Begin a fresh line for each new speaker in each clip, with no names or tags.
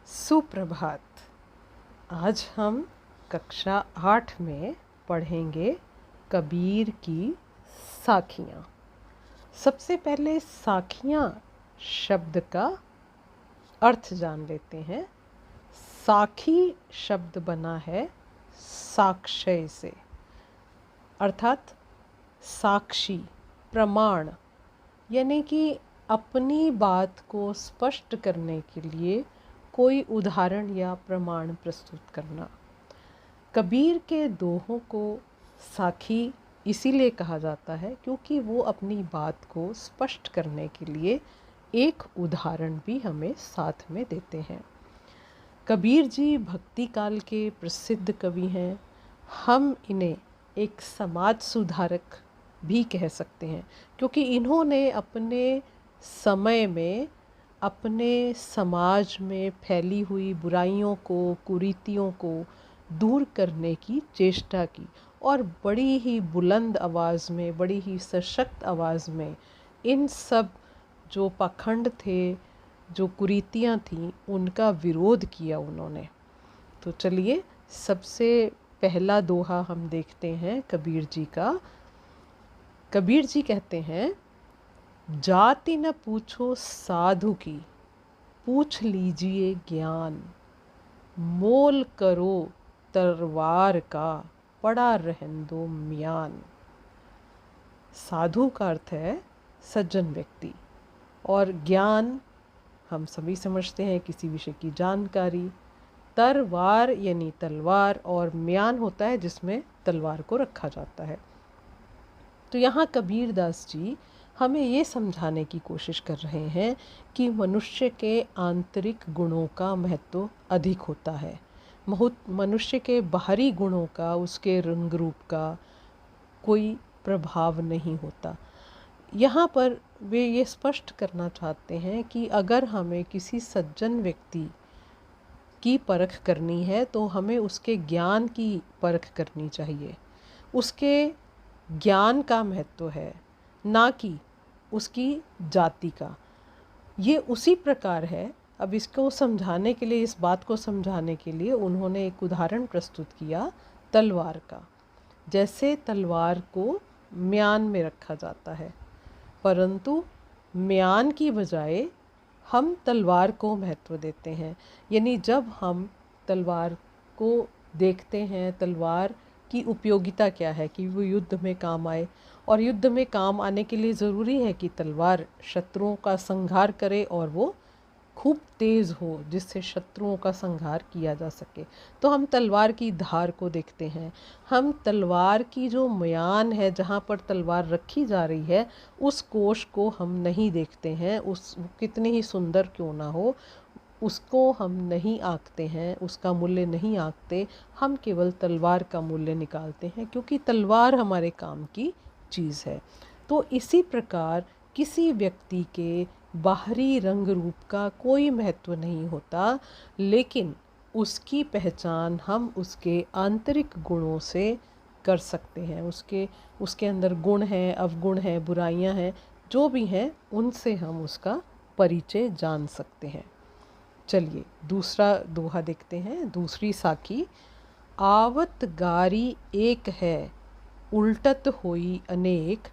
सुप्रभात। आज हम कक्षा 8 में पढ़ेंगे कबीर की साखियाँ। सबसे पहले साखियाँ शब्द का अर्थ जान लेते हैं। साखी शब्द बना है साक्षय से, अर्थात साक्षी, प्रमाण, यानी कि अपनी बात को स्पष्ट करने के लिए कोई उदाहरण या प्रमाण प्रस्तुत करना। कबीर के दोहों को साखी इसीलिए कहा जाता है क्योंकि वो अपनी बात को स्पष्ट करने के लिए एक उदाहरण भी हमें साथ में देते हैं। कबीर जी भक्ति काल के प्रसिद्ध कवि हैं। हम इन्हें एक समाज सुधारक भी कह सकते हैं क्योंकि इन्होंने अपने समय में अपने समाज में फैली हुई बुराइयों को, कुरीतियों को दूर करने की चेष्टा की और बड़ी ही बुलंद आवाज़ में, बड़ी ही सशक्त आवाज़ में इन सब जो पाखंड थे, जो कुरीतियाँ थीं, उनका विरोध किया उन्होंने। तो चलिए सबसे पहला दोहा हम देखते हैं कबीर जी का। कबीर जी कहते हैं, जाति न पूछो साधु की, पूछ लीजिए ज्ञान। मोल करो तलवार का, पड़ा रहन दो म्यान। साधु का अर्थ है सज्जन व्यक्ति, और ज्ञान हम सभी समझते हैं किसी विषय की जानकारी। तरवार यानी तलवार, और म्यान होता है जिसमें तलवार को रखा जाता है। तो यहाँ कबीर दास जी हमें ये समझाने की कोशिश कर रहे हैं कि मनुष्य के आंतरिक गुणों का महत्व अधिक होता है। मनुष्य के बाहरी गुणों का, उसके रंग रूप का कोई प्रभाव नहीं होता। यहाँ पर वे ये स्पष्ट करना चाहते हैं कि अगर हमें किसी सज्जन व्यक्ति की परख करनी है तो हमें उसके ज्ञान की परख करनी चाहिए। उसके ज्ञान का महत्व है, ना कि उसकी जाति का। ये उसी प्रकार है। अब इसको समझाने के लिए, इस बात को समझाने के लिए उन्होंने एक उदाहरण प्रस्तुत किया तलवार का। जैसे तलवार को म्यान में रखा जाता है, परंतु म्यान की बजाय हम तलवार को महत्व देते हैं। यानी जब हम तलवार को देखते हैं, तलवार की उपयोगिता क्या है कि वो युद्ध में काम आए, और युद्ध में काम आने के लिए ज़रूरी है कि तलवार शत्रुओं का संहार करे और वो खूब तेज़ हो, जिससे शत्रुओं का संहार किया जा सके। तो हम तलवार की धार को देखते हैं। हम तलवार की जो म्यान है, जहाँ पर तलवार रखी जा रही है, उस कोश को हम नहीं देखते हैं। उस कितनी ही सुंदर क्यों ना हो, उसको हम नहीं आंकते हैं, उसका मूल्य नहीं आंकते। हम केवल तलवार का मूल्य निकालते हैं क्योंकि तलवार हमारे काम की चीज़ है। तो इसी प्रकार किसी व्यक्ति के बाहरी रंग रूप का कोई महत्व नहीं होता, लेकिन उसकी पहचान हम उसके आंतरिक गुणों से कर सकते हैं। उसके अंदर गुण हैं, अवगुण हैं, बुराइयां हैं, जो भी हैं उनसे हम उसका परिचय जान सकते हैं। चलिए दूसरा दोहा देखते हैं, दूसरी साखी। आवत गारी एक है, उल्टत होई अनेक।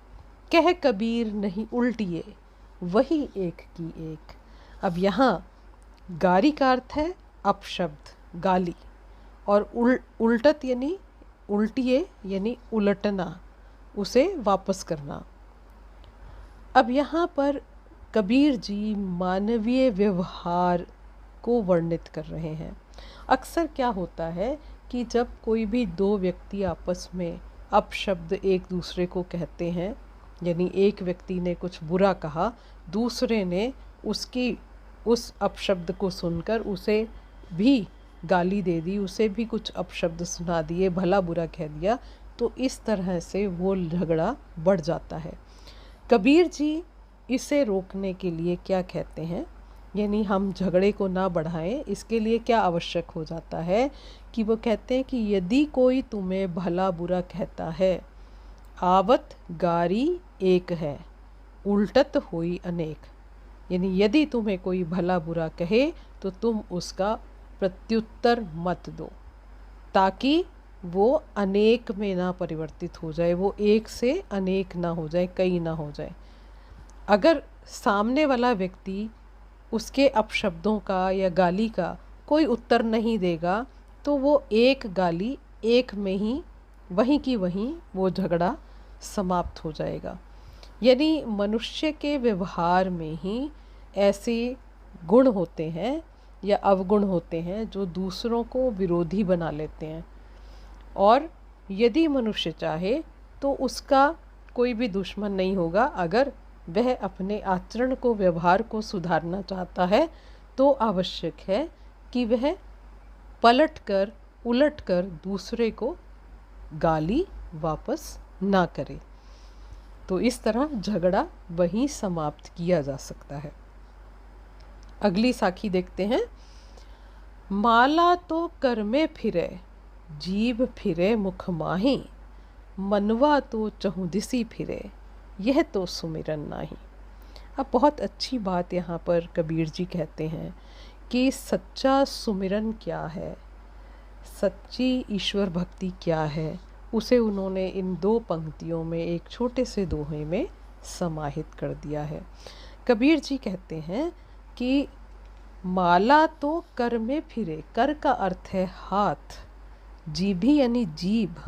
कह कबीर नहीं उल्टिए, वही एक की एक। अब यहाँ गारी का अर्थ है अपशब्द, गाली, और उल्टत यानी उल्टिए यानी उलटना, उसे वापस करना। अब यहाँ पर कबीर जी मानवीय व्यवहार को वर्णित कर रहे हैं। अक्सर क्या होता है कि जब कोई भी दो व्यक्ति आपस में अपशब्द एक दूसरे को कहते हैं, यानी एक व्यक्ति ने कुछ बुरा कहा, दूसरे ने उस अपशब्द को सुनकर उसे भी गाली दे दी, उसे भी कुछ अपशब्द सुना दिए, भला बुरा कह दिया, तो इस तरह से वो झगड़ा बढ़ जाता है। कबीर जी इसे रोकने के लिए क्या कहते हैं, यानी हम झगड़े को ना बढ़ाएं, इसके लिए क्या आवश्यक हो जाता है कि वो कहते हैं कि यदि कोई तुम्हें भला बुरा कहता है, आवत गारी एक है, उल्टत हुई अनेक। यानी यदि तुम्हें कोई भला बुरा कहे तो तुम उसका प्रत्युत्तर मत दो, ताकि वो अनेक में ना परिवर्तित हो जाए, वो एक से अनेक ना हो जाए, कई ना हो जाए। अगर सामने वाला व्यक्ति उसके अपशब्दों का या गाली का कोई उत्तर नहीं देगा तो वो एक गाली एक में ही वहीं की वहीं वो झगड़ा समाप्त हो जाएगा। यानी मनुष्य के व्यवहार में ही ऐसे गुण होते हैं या अवगुण होते हैं जो दूसरों को विरोधी बना लेते हैं, और यदि मनुष्य चाहे तो उसका कोई भी दुश्मन नहीं होगा। अगर वह अपने आचरण को, व्यवहार को सुधारना चाहता है तो आवश्यक है कि वह पलटकर, उलटकर दूसरे को गाली वापस ना करे। तो इस तरह झगड़ा वहीं समाप्त किया जा सकता है। अगली साखी देखते हैं। माला तो कर में फिरे, जीभ फिरे मुख माही, मनवा तो चहुदिसी फिरे, यह तो सुमिरन नाही। अब बहुत अच्छी बात यहाँ पर कबीर जी कहते हैं कि सच्चा सुमिरन क्या है, सच्ची ईश्वर भक्ति क्या है, उसे उन्होंने इन दो पंक्तियों में एक छोटे से दोहे में समाहित कर दिया है। कबीर जी कहते हैं कि माला तो कर में फिरे, कर का अर्थ है हाथ, जीभी यानी जीभ।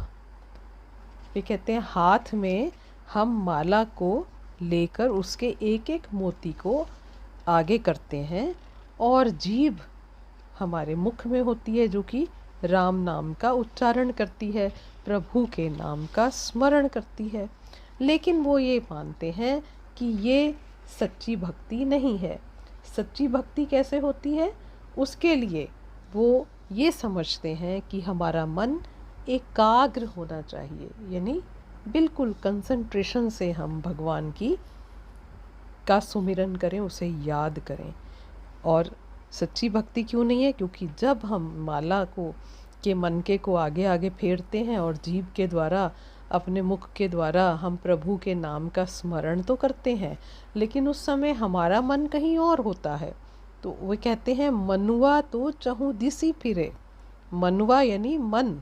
ये कहते हैं हाथ में हम माला को लेकर उसके एक एक मोती को आगे करते हैं, और जीभ हमारे मुख में होती है जो कि राम नाम का उच्चारण करती है, प्रभु के नाम का स्मरण करती है। लेकिन वो ये मानते हैं कि ये सच्ची भक्ति नहीं है। सच्ची भक्ति कैसे होती है, उसके लिए वो ये समझते हैं कि हमारा मन एकाग्र होना चाहिए, यानी बिल्कुल कंसंट्रेशन से हम भगवान की का सुमिरन करें, उसे याद करें। और सच्ची भक्ति क्यों नहीं है, क्योंकि जब हम माला को के मनके को आगे आगे फेरते हैं और जीभ के द्वारा, अपने मुख के द्वारा हम प्रभु के नाम का स्मरण तो करते हैं, लेकिन उस समय हमारा मन कहीं और होता है। तो वो कहते हैं मनुआ तो चहुदिसी फिरे। मनुआ यानी मन,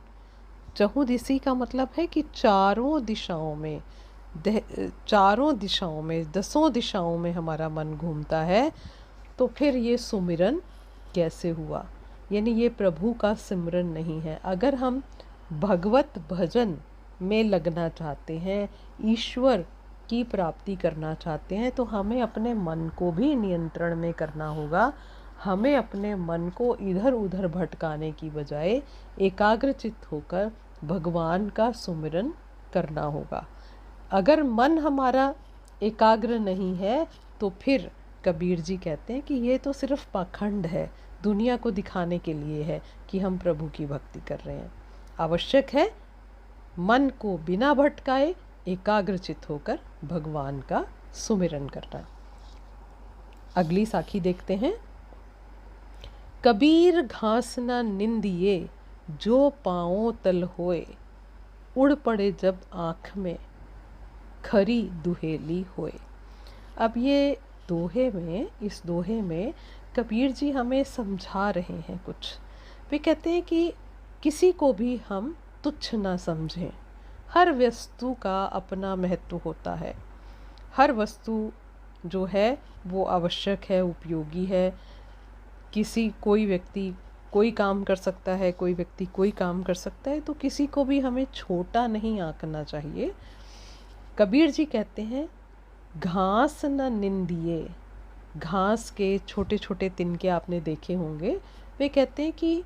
चहुदिसी का मतलब है कि चारों दिशाओं में, चारों दिशाओं में, दसों दिशाओं में हमारा मन घूमता है। तो फिर ये सुमिरन कैसे हुआ, यानी ये प्रभु का सिमरन नहीं है। अगर हम भगवत भजन में लगना चाहते हैं, ईश्वर की प्राप्ति करना चाहते हैं, तो हमें अपने मन को भी नियंत्रण में करना होगा। हमें अपने मन को इधर उधर भटकाने की बजाय एकाग्रचित्त होकर भगवान का सुमिरन करना होगा। अगर मन हमारा एकाग्र नहीं है तो फिर कबीर जी कहते हैं कि ये तो सिर्फ पाखंड है, दुनिया को दिखाने के लिए है कि हम प्रभु की भक्ति कर रहे हैं। आवश्यक है मन को बिना भटकाए एकाग्रचित होकर भगवान का सुमिरन करना। अगली साखी देखते हैं। कबीर घास न निंदिए, जो पाँव तल होए, उड़ पड़े जब आँख में, खरी दुहेली होए। अब ये दोहे में, इस दोहे में कबीर जी हमें समझा रहे हैं कुछ। वे कहते हैं कि किसी को भी हम तुच्छ ना समझें। हर वस्तु का अपना महत्व होता है। हर वस्तु जो है वो आवश्यक है, उपयोगी है। कोई व्यक्ति कोई काम कर सकता है, कोई व्यक्ति कोई काम कर सकता है, तो किसी को भी हमें छोटा नहीं आंकना चाहिए। कबीर जी कहते हैं घास न निंदिए। घास के छोटे छोटे तिनके आपने देखे होंगे। वे कहते हैं कि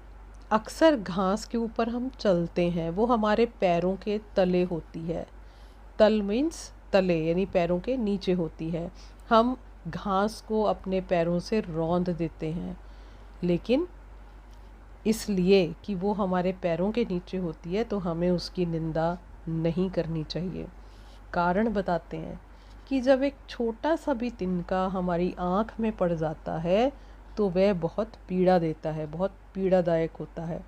अक्सर घास के ऊपर हम चलते हैं, वो हमारे पैरों के तले होती है। तल मीन्स तले, यानी पैरों के नीचे होती है। हम घास को अपने पैरों से रौंद देते हैं, लेकिन इसलिए कि वो हमारे पैरों के नीचे होती है तो हमें उसकी निंदा नहीं करनी चाहिए। कारण बताते हैं कि जब एक छोटा सा भी तिनका हमारी आँख में पड़ जाता है तो वह बहुत पीड़ा देता है, बहुत पीड़ादायक होता है।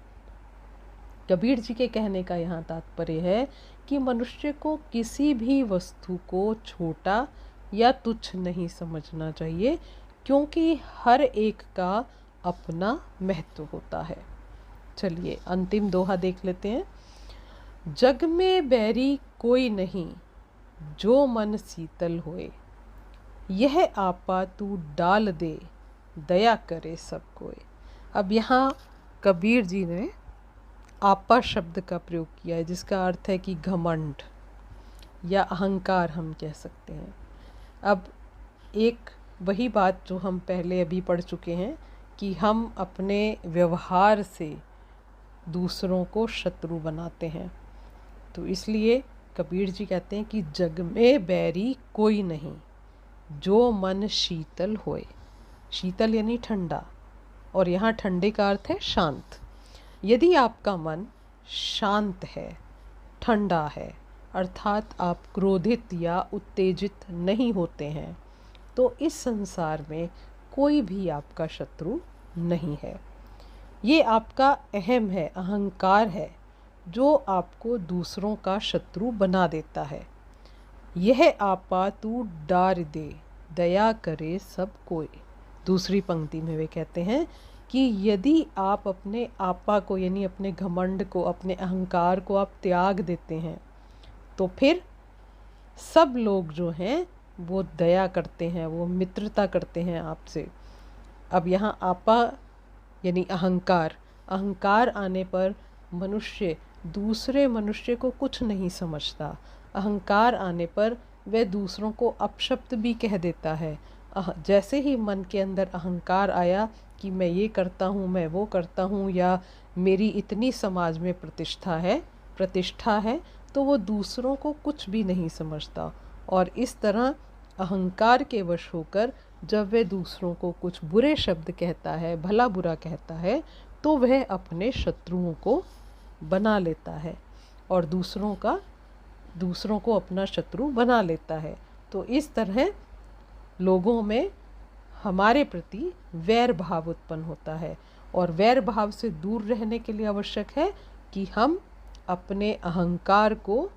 कबीर जी के कहने का यहाँ तात्पर्य है कि मनुष्य को किसी भी वस्तु को छोटा या तुच्छ नहीं समझना चाहिए, क्योंकि हर एक का अपना महत्व होता है। चलिए अंतिम दोहा देख लेते हैं। जग में बैरी कोई नहीं, जो मन शीतल होए। यह आपा तू डाल दे, दया करे सब कोय। अब यहाँ कबीर जी ने आपा शब्द का प्रयोग किया है, जिसका अर्थ है कि घमंड या अहंकार हम कह सकते हैं। अब एक वही बात जो हम पहले अभी पढ़ चुके हैं कि हम अपने व्यवहार से दूसरों को शत्रु बनाते हैं। तो इसलिए कबीर जी कहते हैं कि जग में बैरी कोई नहीं, जो मन शीतल होए। शीतल यानी ठंडा, और यहाँ ठंडे का अर्थ है शांत। यदि आपका मन शांत है, ठंडा है, अर्थात आप क्रोधित या उत्तेजित नहीं होते हैं, तो इस संसार में कोई भी आपका शत्रु नहीं है। ये आपका अहम है, अहंकार है, जो आपको दूसरों का शत्रु बना देता है। यह आपा तू डार दे, दया करे सब कोय। दूसरी पंक्ति में वे कहते हैं कि यदि आप अपने आपा को यानी अपने घमंड को, अपने अहंकार को आप त्याग देते हैं, तो फिर सब लोग जो हैं वो दया करते हैं, वो मित्रता करते हैं आपसे। अब यहाँ आपा यानी अहंकार, अहंकार आने पर मनुष्य दूसरे मनुष्य को कुछ नहीं समझता। अहंकार आने पर वह दूसरों को अपशब्द भी कह देता है। जैसे ही मन के अंदर अहंकार आया कि मैं ये करता हूँ, मैं वो करता हूँ, या मेरी इतनी समाज में प्रतिष्ठा है, तो वो दूसरों को कुछ भी नहीं समझता। और इस तरह अहंकार के वश होकर जब वह दूसरों को कुछ बुरे शब्द कहता है, भला बुरा कहता है, तो वह अपने शत्रुओं को बना लेता है और दूसरों को अपना शत्रु बना लेता है। तो इस तरह लोगों में हमारे प्रति वैर भाव उत्पन्न होता है, और वैर भाव से दूर रहने के लिए आवश्यक है कि हम अपने अहंकार को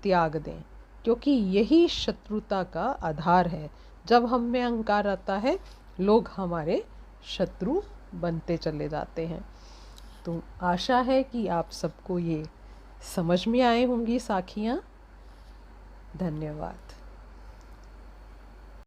त्याग दें, क्योंकि यही शत्रुता का आधार है। जब हम में अहंकार आता है, लोग हमारे शत्रु बनते चले जाते हैं। तो आशा है कि आप सबको ये समझ में आए होंगी साखियाँ। धन्यवाद।